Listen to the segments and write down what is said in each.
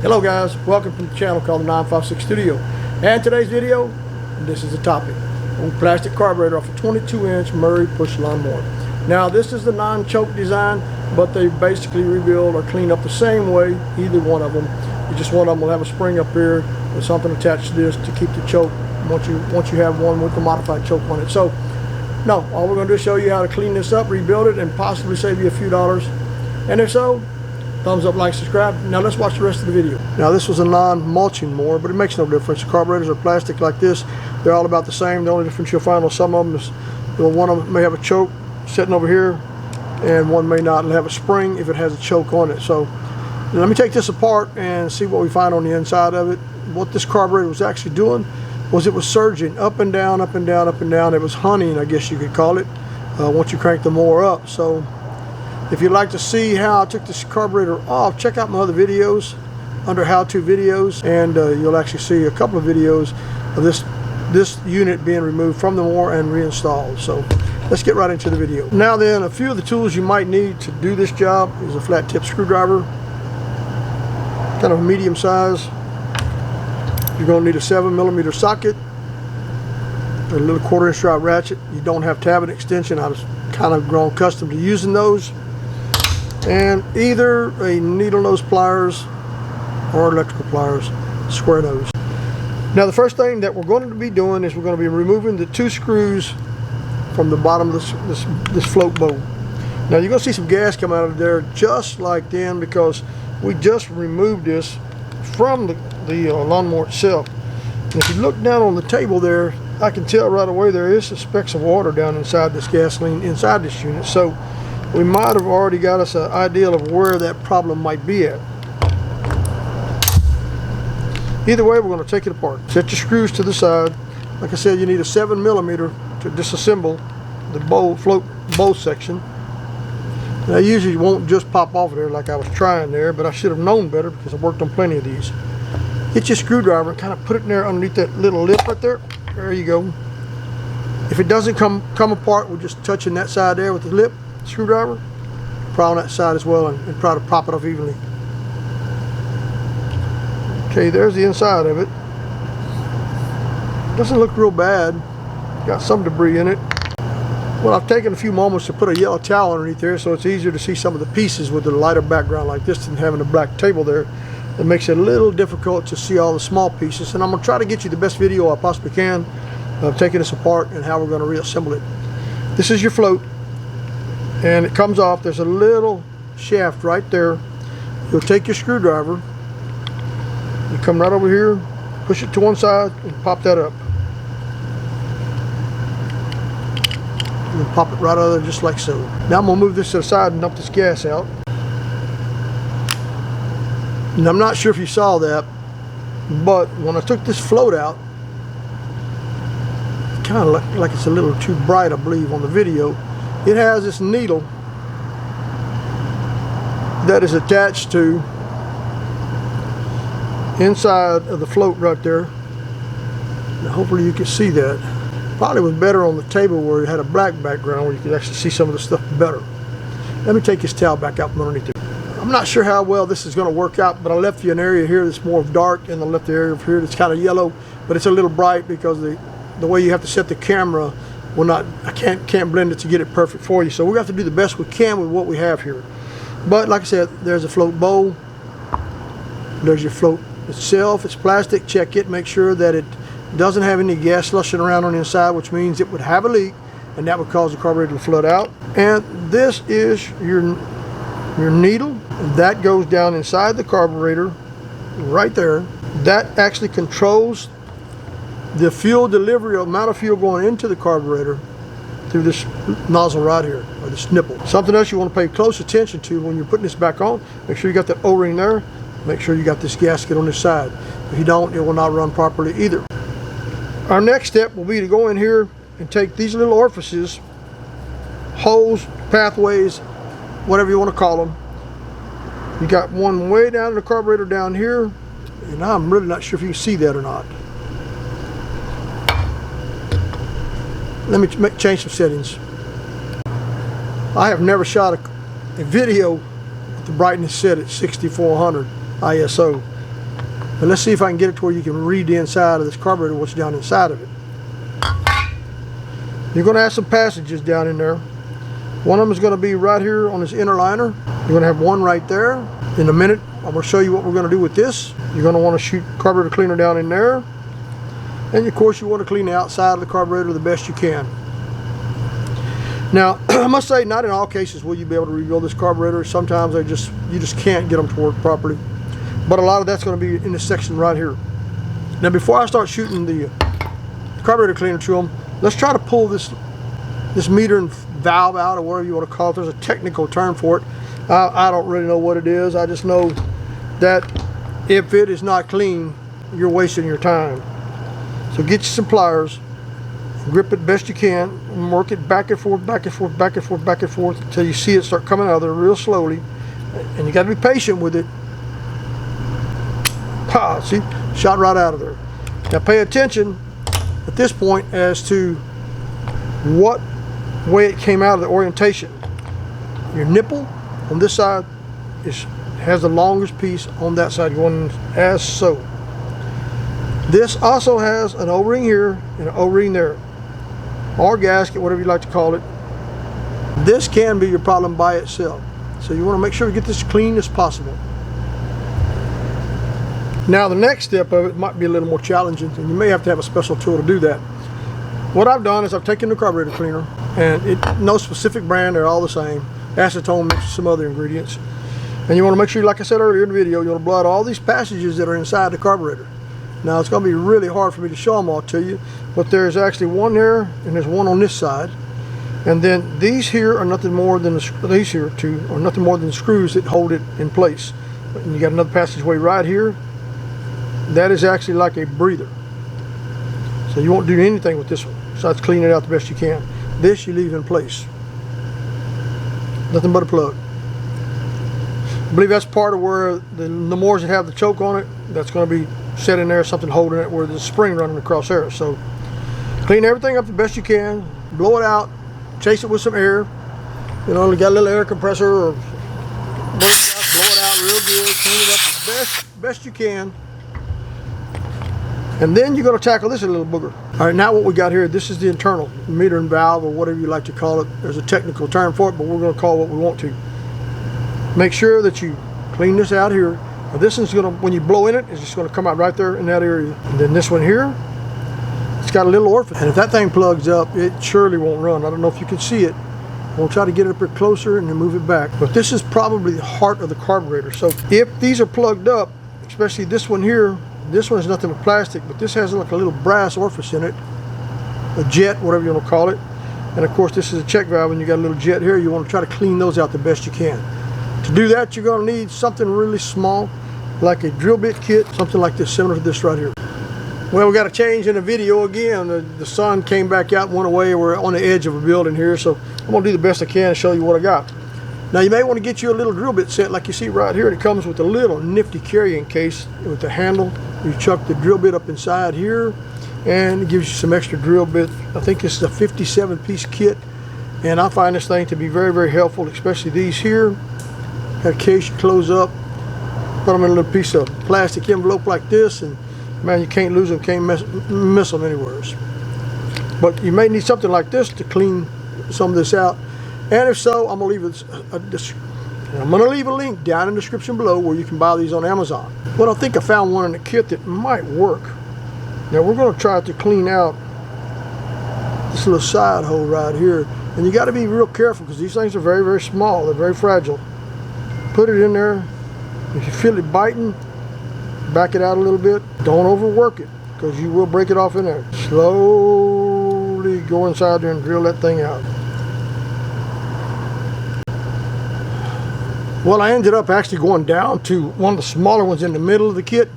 Hello guys, welcome to the channel called the 956 Studio. And today's video, this is the topic. On plastic carburetor off a 22-inch Murray push lawnmower. Now this is the non-choke design, but they basically rebuild or clean up the same way, either one of them. Just one of them will have a spring up here with something attached to this to keep the choke once you have one with the modified choke on it. So no, all we're going to do is show you how to clean this up, rebuild it, and possibly save you a few dollars. And if so, thumbs up, like, subscribe. Now let's watch the rest of the video. Now this was a non-mulching mower, but it makes no difference. The carburetors are plastic like this. They're all about the same. The only difference you'll find on some of them is one of them may have a choke sitting over here, and one may not. It'll have a spring if it has a choke on it. So let me take this apart and see what we find on the inside of it. What this carburetor was actually doing was it was surging up and down, up and down, up and down. It was honeying, I guess you could call it, once you crank the mower up. So if you'd like to see how I took this carburetor off, check out my other videos under how-to videos, and you'll actually see a couple of videos of this unit being removed from the mower and reinstalled. So let's get right into the video. Now then, a few of the tools you might need to do this job is a flat tip screwdriver, kind of a medium size. You're going to need a 7mm socket, a little 1/4-inch drive ratchet. You don't have tab and extension. I was kind of grown accustomed to using those. And either a needle nose pliers or electrical pliers, square nose. Now the first thing that we're going to be doing is we're going to be removing the 2 screws from the bottom of this float bowl. Now you're going to see some gas come out of there just like then, because we just removed this from the lawnmower itself. And if you look down on the table there, I can tell right away there is some specks of water down inside this gasoline inside this unit. So we might have already got us an idea of where that problem might be at. Either way, we're going to take it apart. Set your screws to the side. Like I said, you need a 7mm to disassemble the float bowl section. Now, I usually won't just pop off of there like I was trying there, but I should have known better because I've worked on plenty of these. Get your screwdriver and kind of put it in there underneath that little lip right there. There you go. If it doesn't come apart, we're just touching that side there with the lip screwdriver. Pry on that side as well and try to pop it off evenly. Okay, there's the inside of it. Doesn't look real bad. Got some debris in it. Well, I've taken a few moments to put a yellow towel underneath there so it's easier to see some of the pieces with a lighter background like this than having a black table there. It makes it a little difficult to see all the small pieces, and I'm going to try to get you the best video I possibly can of taking this apart and how we're going to reassemble it. This is your float, and it comes off. There's a little shaft right there. You'll take your screwdriver, you come right over here, push it to one side and pop that up. And then pop it right out of there just like so. Now I'm going to move this to the side and dump this gas out. And I'm not sure if you saw that, but when I took this float out, it kind of looked like it's a little too bright, I believe, on the video. It has this needle that is attached to inside of the float right there. Now hopefully you can see that. Probably was better on the table where it had a black background where you could actually see some of the stuff better. Let me take this towel back out from underneath it. I'm not sure how well this is going to work out, but I left you an area here that's more dark, and I left the area over here that's kind of yellow, but it's a little bright because the way you have to set the camera will not, I can't blend it to get it perfect for you. So we have to do the best we can with what we have here. But like I said, there's a float bowl. There's your float itself. It's plastic. Check it. Make sure that it doesn't have any gas slushing around on the inside, which means it would have a leak, and that would cause the carburetor to flood out. And this is your needle. That goes down inside the carburetor right there. That actually controls the fuel delivery, amount of fuel going into the carburetor through this nozzle right here, or this nipple. Something else you want to pay close attention to when you're putting this back on, make sure you got that O-ring there. Make sure you got this gasket on this side. If you don't, it will not run properly either. Our next step will be to go in here and take these little orifices, holes, pathways, whatever you want to call them. You got one way down in the carburetor down here, and I'm really not sure if you can see that or not. Let me change some settings. I have never shot a video with the brightness set at 6400 ISO. But let's see if I can get it to where you can read the inside of this carburetor, what's down inside of it. You're going to have some passages down in there. One of them is going to be right here on this inner liner. You're going to have one right there. In a minute, I'm going to show you what we're going to do with this. You're going to want to shoot carburetor cleaner down in there. And of course, you want to clean the outside of the carburetor the best you can. Now, I must say, not in all cases will you be able to rebuild this carburetor. Sometimes you just can't get them to work properly. But a lot of that's going to be in this section right here. Now, before I start shooting the carburetor cleaner to them, let's try to pull this meter and valve out, or whatever you want to call it. There's a technical term for it. I don't really know what it is. I just know that if it is not clean, you're wasting your time. So get you some pliers, grip it best you can, and work it back and forth, back and forth, back and forth, back and forth until you see it start coming out of there real slowly. And you got to be patient with it. Ha! See, shot right out of there. Now pay attention at this point as to what way it came out of the orientation. Your nipple on this side has the longest piece on that side, going as so. This also has an O-ring here and an O-ring there, or gasket, whatever you like to call it. This can be your problem by itself, so you want to make sure you get this clean as possible. Now the next step of it might be a little more challenging, and you may have to have a special tool to do that. What I've done is I've taken the carburetor cleaner, and no specific brand, they're all the same. Acetone mixed with some other ingredients. And you want to make sure, like I said earlier in the video, you want to blow out all these passages that are inside the carburetor. Now it's going to be really hard for me to show them all to you, but there's actually one there, and there's one on this side. And then these here are nothing more than these here two are nothing more than screws that hold it in place. And you got another passageway right here. That is actually like a breather. So you won't do anything with this one besides clean it out the best you can. This you leave in place. Nothing but a plug. I believe that's part of where the mowers that have the choke on it, that's going to be set in there, something holding it where there's a spring running across there. So clean everything up the best you can, blow it out, chase it with some air. You know, you got a little air compressor or blow it out real good, clean it up the best you can. And then you're going to tackle this little booger. All right, now what we got here, this is the internal meter and valve, or whatever you like to call it. There's a technical term for it, but we're going to call it what we want to. Make sure that you clean this out here. Now this one's going to, when you blow in it, it's just going to come out right there in that area. And then this one here, it's got a little orifice. And if that thing plugs up, it surely won't run. I don't know if you can see it. We'll try to get it up here closer and then move it back. But this is probably the heart of the carburetor. So if these are plugged up, especially this one here, this one is nothing but plastic, but this has like a little brass orifice in it, a jet, whatever you want to call it. And of course this is a check valve, and you got a little jet here. You want to try to clean those out the best you can. To do that, you're going to need something really small, like a drill bit kit, something like this, similar to this right here. Well, we got a change in the video again. The sun came back out and went away. We're on the edge of a building here, so I'm going to do the best I can and show you what I got. Now you may want to get you a little drill bit set like you see right here. It comes with a little nifty carrying case with the handle. You chuck the drill bit up inside here, and it gives you some extra drill bit. I think this is a 57-piece kit, and I find this thing to be very, very helpful, especially these here. Got a case you close up, put them in a little piece of plastic envelope like this, and man, you can't lose them, can't miss them anywhere. But you may need something like this to clean some of this out. And if so, I'm going to leave a link down in the description below where you can buy these on Amazon. But I think I found one in the kit that might work. Now we're going to try to clean out this little side hole right here. And you got to be real careful because these things are very, very small. They're very fragile. Put it in there. If you feel it biting, back it out a little bit. Don't overwork it because you will break it off in there. Slowly go inside there and drill that thing out. Well, I ended up actually going down to one of the smaller ones in the middle of the kit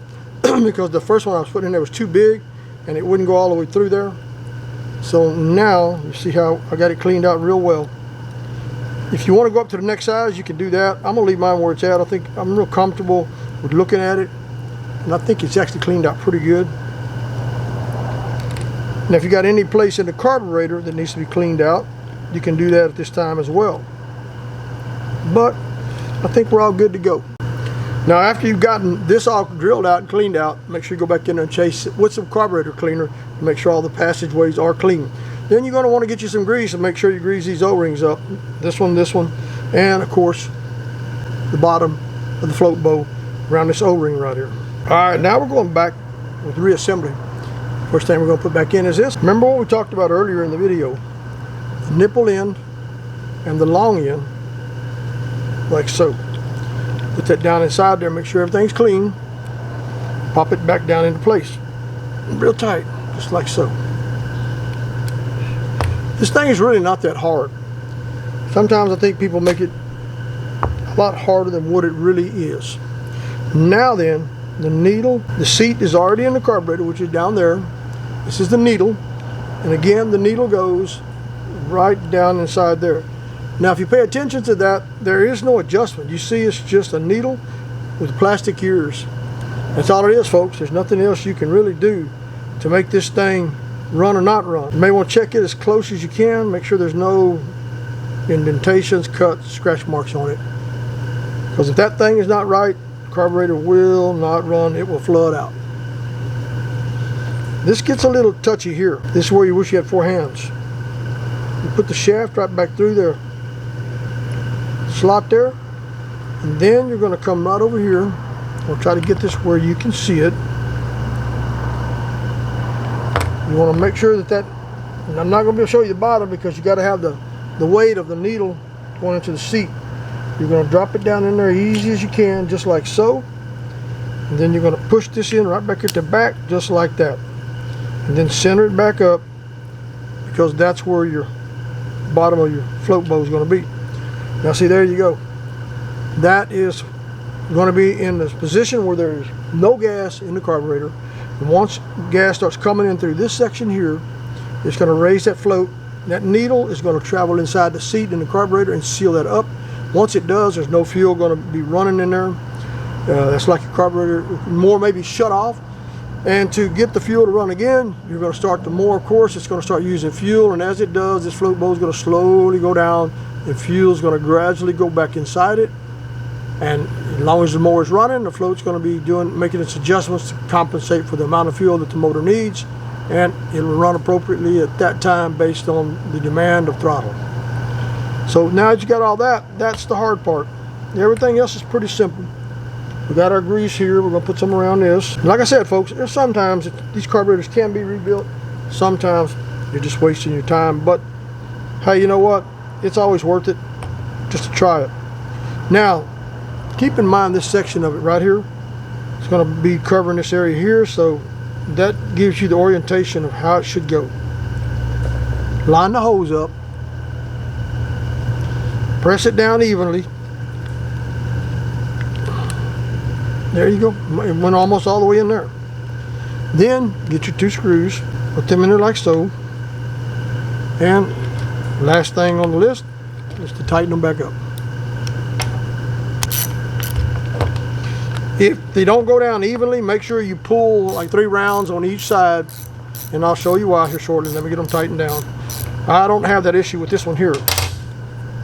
because the first one I was putting in there was too big and it wouldn't go all the way through there. So now you see how I got it cleaned out real well. If you want to go up to the next size, you can do that. I'm going to leave mine where it's at. I think I'm real comfortable with looking at it, and I think it's actually cleaned out pretty good. Now if you got any place in the carburetor that needs to be cleaned out, you can do that at this time as well. But I think we're all good to go. Now after you've gotten this all drilled out and cleaned out, make sure you go back in there and chase it with some carburetor cleaner to make sure all the passageways are clean. Then you're going to want to get you some grease and make sure you grease these O-rings up. This one, and of course the bottom of the float bow around this O-ring right here. Alright, now we're going back with reassembly. First thing we're going to put back in is this. Remember what we talked about earlier in the video? The nipple end and the long end, like so. Put that down inside there, make sure everything's clean. Pop it back down into place. Real tight, just like so. This thing is really not that hard. Sometimes I think people make it a lot harder than what it really is. Now then, the needle, the seat is already in the carburetor, which is down there. This is the needle. And again, the needle goes right down inside there. Now if you pay attention to that, there is no adjustment. You see it's just a needle with plastic ears. That's all it is, folks. There's nothing else you can really do to make this thing run or not run. You may want to check it as close as you can. Make sure there's no indentations, cuts, scratch marks on it. Because if that thing is not right, the carburetor will not run. It will flood out. This gets a little touchy here. This is where you wish you had 4 hands. You put the shaft right back through there. Slot there, and then you're going to come right over here. We'll try to get this where you can see it. You want to make sure that and I'm not going to be able to show you the bottom because you got to have the weight of the needle going into the seat. You're going to drop it down in there easy as you can, just like so, and then you're going to push this in right back at the back, just like that, and then center it back up, because that's where your bottom of your float bow is going to be. Now see, there you go. That is going to be in this position where there is no gas in the carburetor. And once gas starts coming in through this section here, it's going to raise that float. That needle is going to travel inside the seat in the carburetor and seal that up. Once it does, there's no fuel going to be running in there. That's like your carburetor more maybe shut off. And to get the fuel to run again, you're going to start the Mower course. It's going to start using fuel, and as it does, this float bow is going to slowly go down. The fuel is going to gradually go back inside it, and as long as the mower is running, the float's going to be making its adjustments to compensate for the amount of fuel that the motor needs, and it'll run appropriately at that time based on the demand of throttle. So now that you got all that, that's the hard part. Everything else is pretty simple. We got our grease here. We're going to put some around this. Like I said, folks, there's sometimes these carburetors can be rebuilt. Sometimes you're just wasting your time, but hey, you know what? It's always worth it just to try it. Now, keep in mind this section of it right here. It's going to be covering this area here, so that gives you the orientation of how it should go. Line the hose up. Press it down evenly. There you go. It went almost all the way in there. Then get your 2 screws, put them in there like so, and last thing on the list is to tighten them back up. If they don't go down evenly, make sure you pull like 3 rounds on each side, and I'll show you why here shortly. Let me get them tightened down. I don't have that issue with this one here.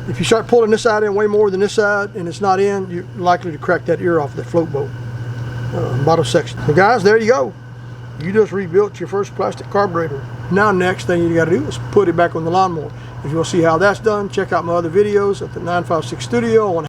If you start pulling this side in way more than this side and it's not in, you're likely to crack that ear off that float bow bottom section. So guys, there you go. You just rebuilt your first plastic carburetor. Now next thing you got to do is put it back on the lawnmower. If you want to see how that's done, check out my other videos at the 956 Studio.